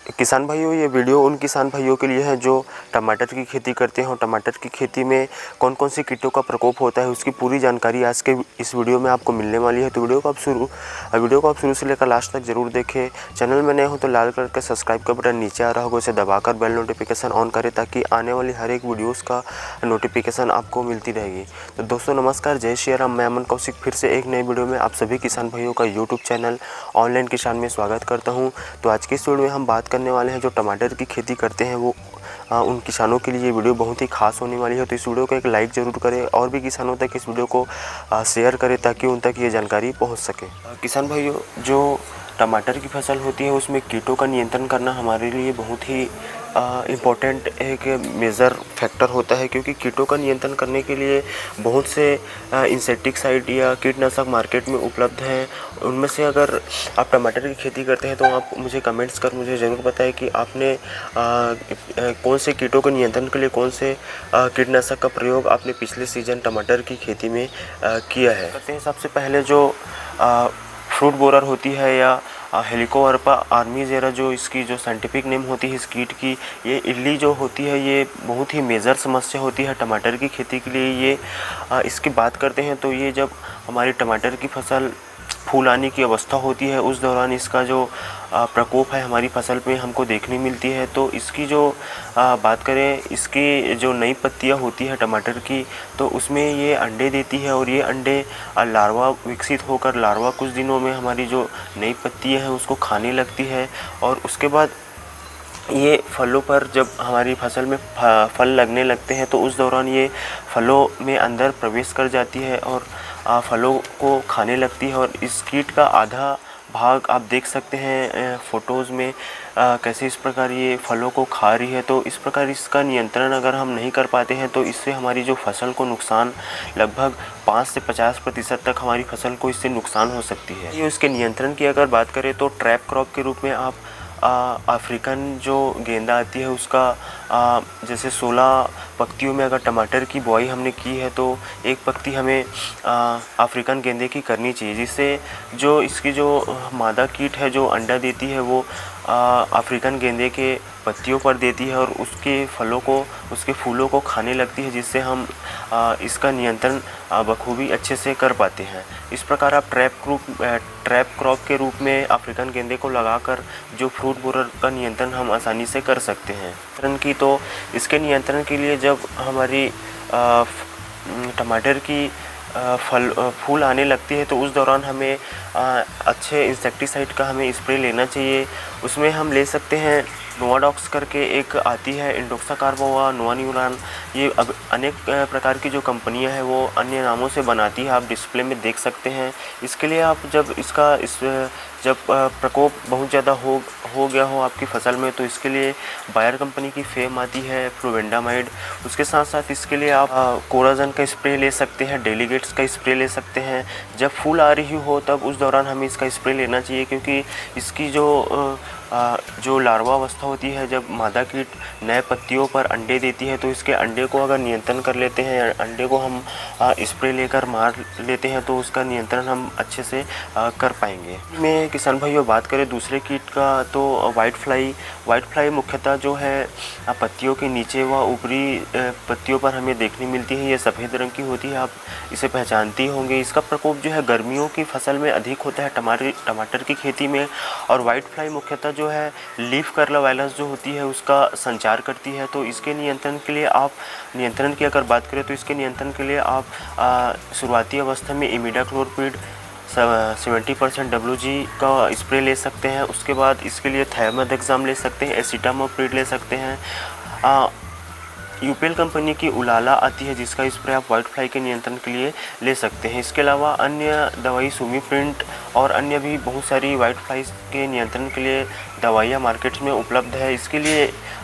किसान भाइयों, ये वीडियो उन किसान भाइयों के लिए है जो टमाटर की खेती करते हैं और टमाटर की खेती में कौन कौन से कीटों का प्रकोप होता है उसकी पूरी जानकारी आज के इस वीडियो में आपको मिलने वाली है। तो वीडियो को आप शुरू से लेकर लास्ट तक जरूर देखें। चैनल में नए हो तो लाल कलर का सब्सक्राइब का बटन नीचे आ रहा होगा, उसे दबाकर बेल नोटिफिकेशन ऑन करें ताकि आने वाली हर एक वीडियोज़ का नोटिफिकेशन आपको मिलती रहेगी। तो दोस्तों नमस्कार, जय श्री राम। मैं अमन कौशिक फिर से एक नई वीडियो में आप सभी किसान भाइयों का यूट्यूब चैनल ऑनलाइन किसान में स्वागत करता हूँ। तो आज की इस वीडियो में हम बात करने वाले हैं जो टमाटर की खेती करते हैं वो उन किसानों के लिए ये वीडियो बहुत ही खास होने वाली है। तो इस वीडियो को एक लाइक ज़रूर करें और भी किसानों तक इस वीडियो को शेयर करें ताकि उन तक ये जानकारी पहुंच सके। किसान भाइयों, जो टमाटर की फसल होती है उसमें कीटों का नियंत्रण करना हमारे लिए बहुत ही इम्पोर्टेंट एक मेजर फैक्टर होता है, क्योंकि कीटों का नियंत्रण करने के लिए बहुत से इंसेक्टिसाइड या कीटनाशक मार्केट में उपलब्ध हैं। उनमें से अगर आप टमाटर की खेती करते हैं तो आप मुझे कमेंट्स कर मुझे ज़रूर बताएं कि आपने कौन से कीटों के नियंत्रण के लिए कौन से कीटनाशक का प्रयोग आपने पिछले सीज़न टमाटर की खेती में किया है। करते हैं सबसे पहले जो फ्रूट बोरर होती है या हेलिकोवर्पा आर्मीज़ेरा, जो इसकी जो साइंटिफिक नेम होती है इस कीट की, ये इल्ली जो होती है ये बहुत ही मेजर समस्या होती है टमाटर की खेती के लिए। ये इसकी बात करते हैं तो ये जब हमारी टमाटर की फसल फूल आने की अवस्था होती है उस दौरान इसका जो प्रकोप है हमारी फसल में हमको देखने मिलती है। तो इसकी जो बात करें, इसकी जो नई पत्तियां होती है टमाटर की तो उसमें ये अंडे देती है और ये अंडे लार्वा विकसित होकर लार्वा कुछ दिनों में हमारी जो नई पत्तियां हैं उसको खाने लगती है और उसके बाद ये फलों पर जब हमारी फसल में फल लगने लगते हैं तो उस दौरान ये फलों में अंदर प्रवेश कर जाती है और फलों को खाने लगती है। और इस कीट का आधा भाग आप देख सकते हैं फ़ोटोज़ में कैसे इस प्रकार ये फलों को खा रही है। तो इस प्रकार इसका नियंत्रण अगर हम नहीं कर पाते हैं तो इससे हमारी जो फसल को नुकसान लगभग 5 से 50% तक हमारी फसल को इससे नुकसान हो सकती है। ये उसके नियंत्रण की अगर बात करें तो ट्रैप क्रॉप के रूप में आप अफ्रीकन जो गेंदा आती है उसका जैसे 16 पत्तियों में अगर टमाटर की बुआई हमने की है तो एक पत्ती हमें अफ्रीकन गेंदे की करनी चाहिए, जिससे जो इसकी जो मादा कीट है जो अंडा देती है वो अफ्रीकन गेंदे के पत्तियों पर देती है और उसके फलों को उसके फूलों को खाने लगती है, जिससे हम इसका नियंत्रण बखूबी अच्छे से कर पाते हैं। इस प्रकार आप ट्रैप क्रॉप के रूप में अफ्रीकन गेंदे को लगाकर जो फ्रूट बोरर का नियंत्रण हम आसानी से कर सकते हैं। तो इसके नियंत्रण के लिए जब हमारी टमाटर की फूल आने लगती है तो उस दौरान हमें अच्छे इंसेक्टिसाइड का हमें स्प्रे लेना चाहिए। उसमें हम ले सकते हैं नोवाडॉक्स करके एक आती है, इंडोक्साकार्बोवा, नोवान्यूरान, ये अब अनेक प्रकार की जो कंपनियां हैं वो अन्य नामों से बनाती है, आप डिस्प्ले में देख सकते हैं। इसके लिए आप जब प्रकोप बहुत ज़्यादा हो गया हो आपकी फसल में तो इसके लिए बायर कंपनी की फेम आती है, फ्लोवेंडामाइड। उसके साथ साथ इसके लिए आप कोराजन का स्प्रे ले सकते हैं, डेलीगेट्स का स्प्रे ले सकते हैं। जब फूल आ रही हो तब उस दौरान हमें इसका स्प्रे लेना चाहिए, क्योंकि इसकी जो लार्वा अवस्था होती है, जब मादा कीट नए पत्तियों पर अंडे देती है तो इसके अंडे को अगर नियंत्रण कर लेते हैं, अंडे को हम स्प्रे लेकर मार लेते हैं तो उसका नियंत्रण हम अच्छे से कर पाएंगे। मैं किसान भाइयों बात करें दूसरे कीट का तो वाइट फ्लाई मुख्यतः जो है पत्तियों के नीचे व ऊपरी पत्तियों पर हमें देखने मिलती है। ये सफ़ेद रंग की होती है, आप इसे पहचानते होंगे। इसका प्रकोप जो है गर्मियों की फसल में अधिक होता है टमाटर की खेती में। और वाइट फ्लाई मुख्यतः जो है लीफ कर्ल वायरस जो होती है उसका संचार करती है। तो इसके नियंत्रण के लिए नियंत्रण की अगर बात करें तो इसके नियंत्रण के लिए आप शुरुआती अवस्था में इमिडाक्लोरपिड 70% WG का स्प्रे ले सकते हैं। उसके बाद इसके लिए थायमेथाक्साम ले सकते हैं, एसिटामोप्रिड ले सकते हैं। यूपेल कंपनी की उलाला आती है जिसका स्प्रे आप वाइट फ्लाई के नियंत्रण के लिए ले सकते हैं। इसके अलावा अन्य दवाई सुमीप्रिंट और अन्य भी बहुत सारी वाइट फ्लाई के नियंत्रण के लिए दवाइयाँ मार्केट में उपलब्ध है। इसके लिए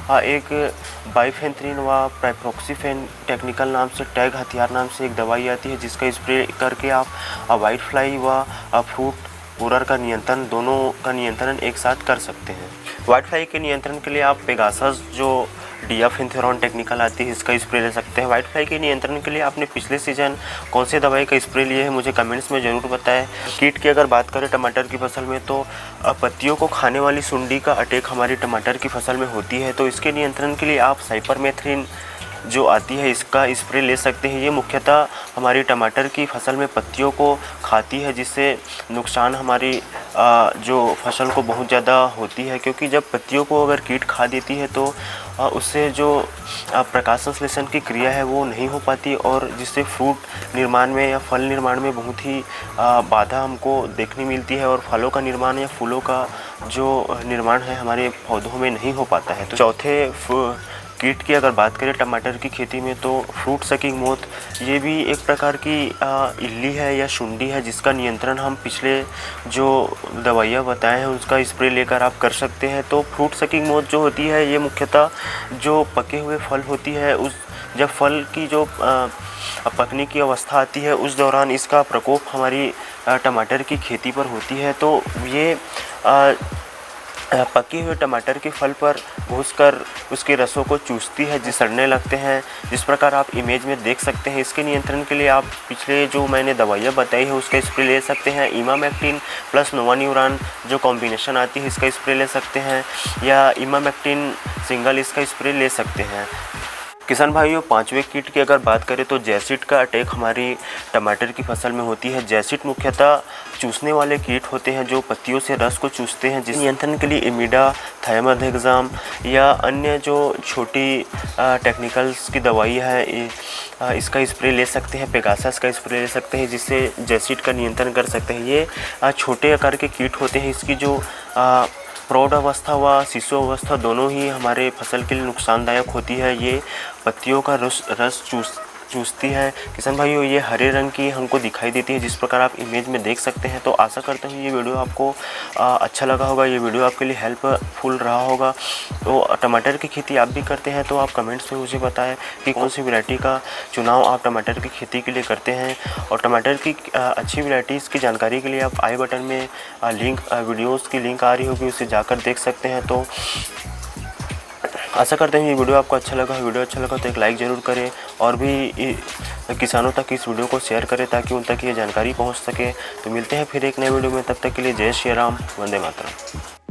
एक बाइफेंथ्रिन व प्राइप्रोक्सीफेन टेक्निकल नाम से टैग हथियार नाम से एक दवाई आती है जिसका स्प्रे करके आप वाइट फ्लाई व फ्रूट बोरर का नियंत्रण दोनों का नियंत्रण एक साथ कर सकते हैं। वाइट फ्लाई के नियंत्रण के लिए आप पेगासस जो डियाफिनथेरॉन टेक्निकल आती है, इसका स्प्रे ले सकते हैं। वाइट फ्लाई के नियंत्रण के लिए आपने पिछले सीजन कौन से दवाई का स्प्रे लिए है, मुझे कमेंट्स में ज़रूर बताएं। कीट की अगर बात करें टमाटर की फसल में, तो पत्तियों को खाने वाली सुंडी का अटैक हमारी टमाटर की फसल में होती है, तो इसके नियंत्रण के लिए आप साइपरमेथ्रिन जो आती है इसका स्प्रे ले सकते हैं। ये मुख्यतः हमारी टमाटर की फसल में पत्तियों को खाती है, जिससे नुकसान हमारी जो फसल को बहुत ज़्यादा होती है, क्योंकि जब पत्तियों को अगर कीट खा देती है तो उससे जो प्रकाश संश्लेषण की क्रिया है वो नहीं हो पाती, और जिससे फ्रूट निर्माण में या फल निर्माण में बहुत ही बाधा हमको देखने मिलती है, और फलों का निर्माण या फूलों का जो निर्माण है हमारे पौधों में नहीं हो पाता है। तो चौथे कीट की अगर बात करें टमाटर की खेती में, तो फ्रूट सकिंग मोथ, ये भी एक प्रकार की इल्ली है या शुंडी है, जिसका नियंत्रण हम पिछले जो दवाइयाँ बताए हैं उसका स्प्रे लेकर आप कर सकते हैं। तो फ्रूट सकिंग मोथ जो होती है ये मुख्यतः जो पके हुए फल होती है, उस जब फल की जो पकने की अवस्था आती है उस दौरान इसका प्रकोप हमारी टमाटर की खेती पर होती है। तो ये पके हुए टमाटर के फल पर घुसकर उसके रसों को चूसती है, जिस सड़ने लगते हैं, जिस प्रकार आप इमेज में देख सकते हैं। इसके नियंत्रण के लिए आप पिछले जो मैंने दवाइयाँ बताई है उसका स्प्रे ले सकते हैं। इमामेक्टिन प्लस नोवान्यूरान जो कॉम्बिनेशन आती है इसका स्प्रे ले सकते हैं, या इमामेक्टिन सिंगल इसका स्प्रे ले सकते हैं। किसान भाइयों, पांचवें कीट की अगर बात करें तो जैसिड का अटैक हमारी टमाटर की फसल में होती है। जैसिड मुख्यतः चूसने वाले कीट होते हैं जो पत्तियों से रस को चूसते हैं, जिस नियंत्रण के लिए इमिडा, थायमोथेक्साम या अन्य जो छोटी टेक्निकल्स की दवाई है इसका स्प्रे ले सकते हैं। पेगासस का स्प्रे ले सकते हैं, जिससे जैसिड का नियंत्रण कर सकते हैं। ये छोटे आकार के कीट होते हैं, इसकी जो प्रौढ़ अवस्था व शिशु अवस्था दोनों ही हमारे फसल के लिए नुकसानदायक होती है। ये पत्तियों का रस चूसती है। किसान भाइयों, ये हरे रंग की हमको दिखाई देती है, जिस प्रकार आप इमेज में देख सकते हैं। तो आशा करता हूँ ये वीडियो आपको अच्छा लगा होगा, ये वीडियो आपके लिए हेल्पफुल रहा होगा। तो टमाटर की खेती आप भी करते हैं तो आप कमेंट्स में मुझे बताएं कि कौन सी वैरायटी का चुनाव आप टमाटर की खेती के लिए करते हैं, और टमाटर की अच्छी वैरायटीज़ की जानकारी के लिए आप आई बटन में वीडियोज़ की लिंक आ रही होगी, उसे जाकर देख सकते हैं। तो आशा करते हैं ये वीडियो आपको अच्छा लगा। वीडियो अच्छा लगा तो एक लाइक ज़रूर करें, और भी किसानों तक इस वीडियो को शेयर करें ताकि उन तक ये जानकारी पहुंच सके। तो मिलते हैं फिर एक नए वीडियो में, तब तक के लिए जय श्री राम, वंदे मातरम।